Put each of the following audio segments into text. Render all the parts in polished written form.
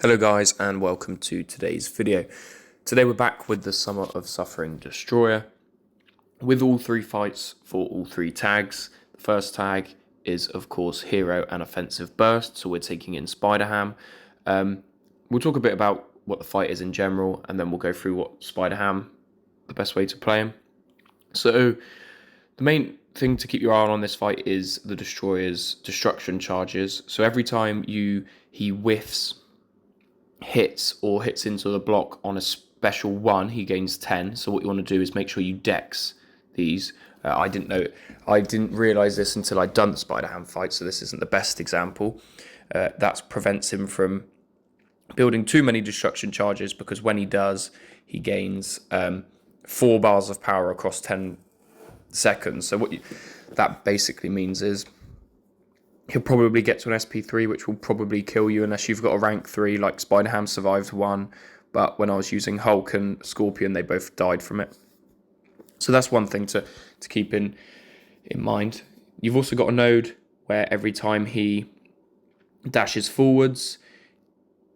Hello guys and welcome to today's video. Today we're back with the Summer of Suffering Destroyer with all three fights for all three tags. The first tag is of course Hero and Offensive Burst, so we're taking in Spider-Ham. We'll talk a bit about what the fight is in general and then we'll go through what Spider-Ham, the best way to play him. So the main thing to keep your eye on this fight is the Destroyer's destruction charges. So every time he whiffs, hits into the block on a special one, he gains 10. So what you want to do is make sure you dex these. I didn't realize this until I'd done the Spider-Ham fight, so this isn't the best example. That prevents him from building too many destruction charges, because when he does, he gains 4 bars of power across 10 seconds. So that basically means is he'll probably get to an SP3, which will probably kill you unless you've got a rank 3, like Spider-Ham survived 1, but when I was using Hulk and Scorpion, they both died from it. So that's one thing to keep in mind. You've also got a node where every time he dashes forwards,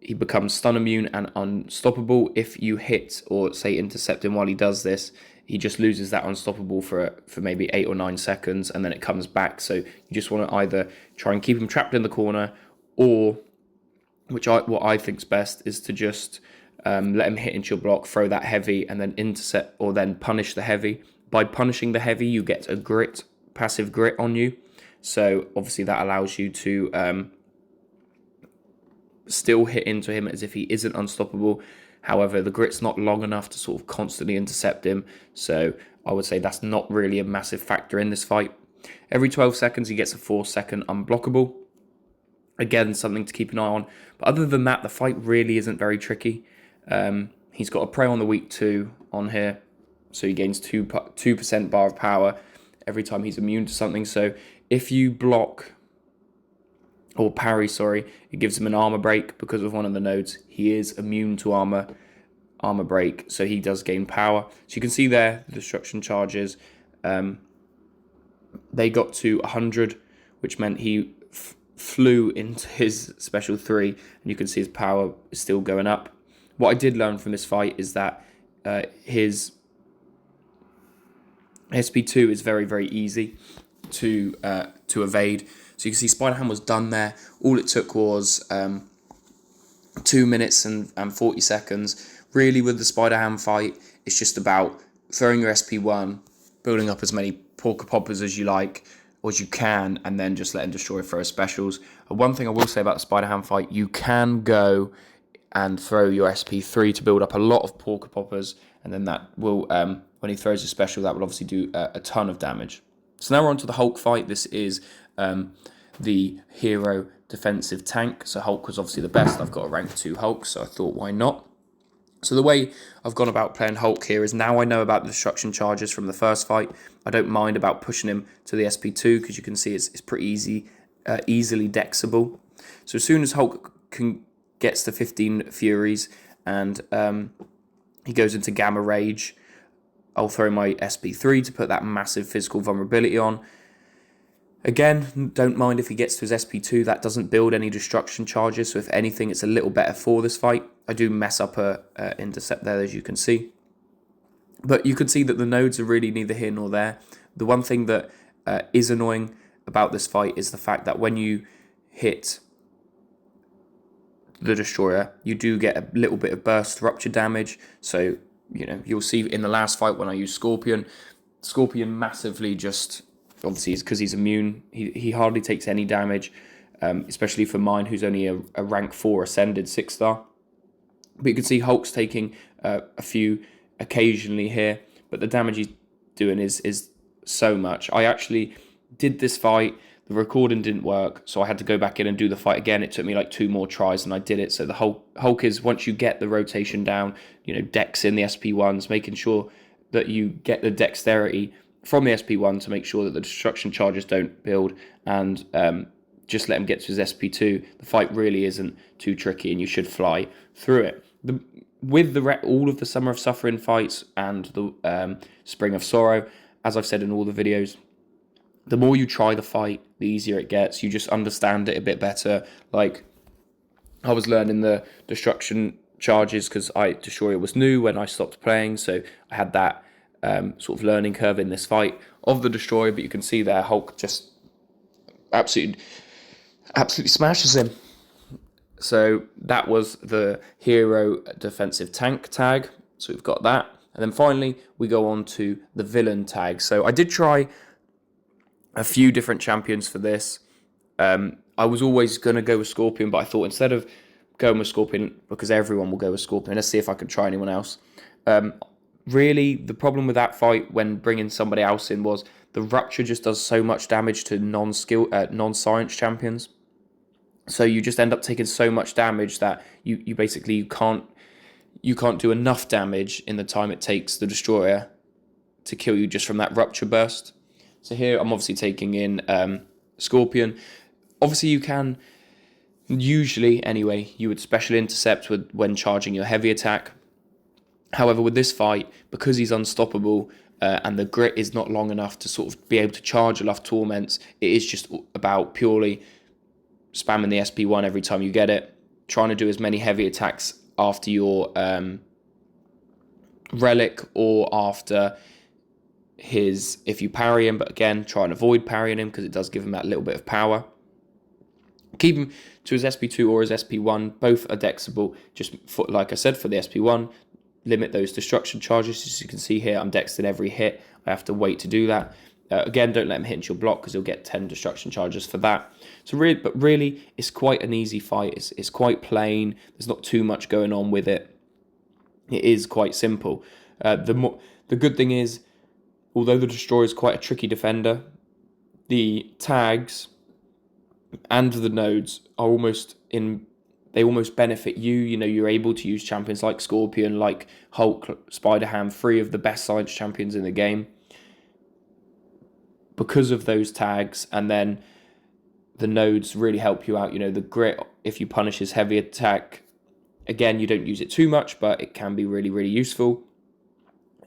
he becomes stun immune and unstoppable. If you hit or say intercept him while he does this, he just loses that unstoppable for maybe 8 or 9 seconds, and then it comes back. So you just want to either try and keep him trapped in the corner, or what I think's best is to just let him hit into your block, throw that heavy, and then intercept or then punish the heavy. By punishing the heavy, you get a grit, passive grit on you. So obviously that allows you to still hit into him as if he isn't unstoppable. However, the grit's not long enough to sort of constantly intercept him, so I would say that's not really a massive factor in this fight. Every 12 seconds, he gets a 4-second unblockable. Again, something to keep an eye on. But other than that, the fight really isn't very tricky. He's got a Prey on the Weak 2 on here, so he gains 2% bar of power every time he's immune to something. So if you block or parry, it gives him an armor break because of one of the nodes. He is immune to armor break, so he does gain power. So you can see there the destruction charges. They got to 100, which meant he flew into his special 3, and you can see his power is still going up. What I did learn from this fight is that his SP2 is very, very easy to evade. So you can see Spider-Ham was done there. All it took was 2 minutes and 40 seconds. Really, with the Spider-Ham fight, it's just about throwing your SP1, building up as many Porker Poppers as you like, or as you can, and then just letting Destroyer throw specials. One thing I will say about the Spider-Ham fight, you can go and throw your SP3 to build up a lot of Porker Poppers, and then that will, when he throws a special, that will obviously do a ton of damage. So now we're on to the Hulk fight. This is the Hero defensive tank. So Hulk was obviously the best. I've got a rank 2 Hulk, so I thought, why not? So the way I've gone about playing Hulk here is, now I know about the destruction charges from the first fight. I don't mind about pushing him to the SP2, because you can see it's pretty easily dexable. So as soon as Hulk gets to 15 Furies and he goes into Gamma Rage, I'll throw my SP3 to put that massive physical vulnerability on. Again, don't mind if he gets to his SP2, that doesn't build any destruction charges, so if anything, it's a little better for this fight. I do mess up a intercept there, as you can see. But you can see that the nodes are really neither here nor there. The one thing that is annoying about this fight is the fact that when you hit the Destroyer, you do get a little bit of burst rupture damage. So, you'll see in the last fight when I used Scorpion massively just, obviously it's because he's immune, he hardly takes any damage, especially for mine, who's only a rank 4 ascended 6-star. But you can see Hulk's taking a few occasionally here, but the damage he's doing is so much. I actually did this fight, the recording didn't work, so I had to go back in and do the fight again. It took me like 2 more tries and I did it. So the Hulk is, once you get the rotation down, dex in the SP1s, making sure that you get the dexterity from the SP1 to make sure that the destruction charges don't build, and just let him get to his SP2. The fight really isn't too tricky and you should fly through it. With all of the Summer of Suffering fights and the Spring of Sorrow, as I've said in all the videos, the more you try the fight, the easier it gets. You just understand it a bit better. Like, I was learning the destruction charges because Destroyer was new when I stopped playing, so I had that sort of learning curve in this fight of the Destroyer. But you can see there, Hulk just absolutely smashes him. So that was the hero defensive tank tag. So we've got that. And then finally, we go on to the villain tag. So I did try a few different champions for this. I was always going to go with Scorpion, but I thought instead of going with Scorpion, because everyone will go with Scorpion, let's see if I could try anyone else. Really, the problem with that fight when bringing somebody else in was the Rupture just does so much damage to non-science champions. So you just end up taking so much damage that you basically can't do enough damage in the time it takes the Destroyer to kill you just from that Rupture burst. So here I'm obviously taking in Scorpion. Obviously you can, usually anyway, you would special intercept when charging your heavy attack. However, with this fight, because he's unstoppable and the grit is not long enough to sort of be able to charge enough torments, it is just about purely spamming the SP1 every time you get it, trying to do as many heavy attacks after your relic or after his, if you parry him, but again, try and avoid parrying him because it does give him that little bit of power. Keep him to his SP2 or his SP1, both are dexable, just for, like I said, for the SP1, limit those destruction charges. As you can see here, I'm dexed in every hit, I have to wait to do that. Again, don't let him hit into your block because you'll get 10 destruction charges for that. So really, it's quite an easy fight. It's quite plain. There's not too much going on with it. It is quite simple. The good thing is, although the Destroyer is quite a tricky defender, the tags and the nodes are almost benefit you. You know, you're able to use champions like Scorpion, like Hulk, Spider-Ham, 3 of the best science champions in the game, because of those tags. And then the nodes really help you out. You know, the grit, if you punish his heavy attack, again, you don't use it too much, but it can be really, really useful.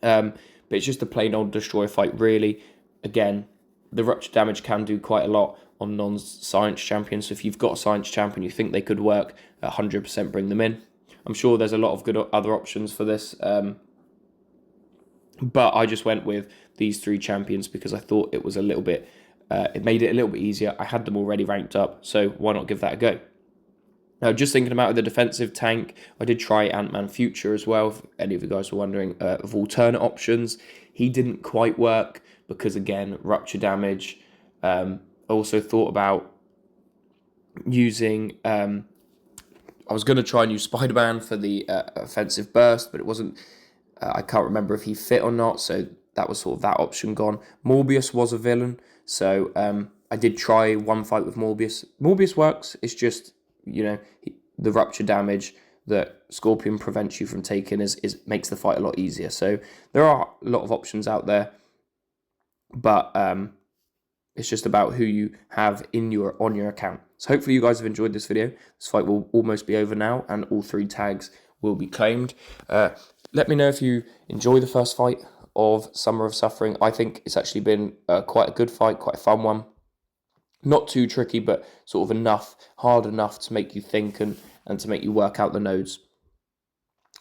But it's just a plain old Destroyer fight, really. Again, the Rupture damage can do quite a lot on non-science champions. So if you've got a science champion you think they could work, 100% bring them in. I'm sure there's a lot of good other options for this. But I just went with these 3 champions because I thought it was a little bit, it made it a little bit easier. I had them already ranked up, so why not give that a go? Now, just thinking about the defensive tank, I did try Ant-Man Future as well, if any of you guys were wondering, of alternate options. He didn't quite work because, again, Rupture damage. I also thought about using, I was going to try and use Spider-Man for the offensive burst, but it wasn't, I can't remember if he fit or not, so that was sort of that option gone. Morbius was a villain, so I did try one fight with Morbius. Morbius works, it's just, you know, the Rupture damage that Scorpion prevents you from taking makes the fight a lot easier. So there are a lot of options out there, but it's just about who you have on your account. So hopefully you guys have enjoyed this video. This fight will almost be over now, and all 3 tags will be claimed. Let me know if you enjoy the first fight of Summer of Suffering. I think it's actually been quite a good fight, quite a fun one. Not too tricky, but sort of hard enough to make you think and to make you work out the nodes.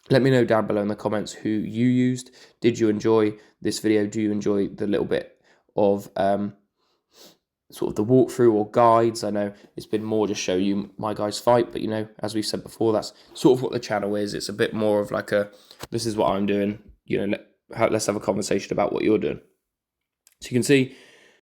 Let me know down below in the comments who you used. Did you enjoy this video? Do you enjoy the little bit of sort of the walkthrough or guides? I know it's been more just show you my guys fight, but you know, as we said before, that's sort of what the channel is. It's a bit more of like this is what I'm doing. You know, let's have a conversation about what you're doing. So you can see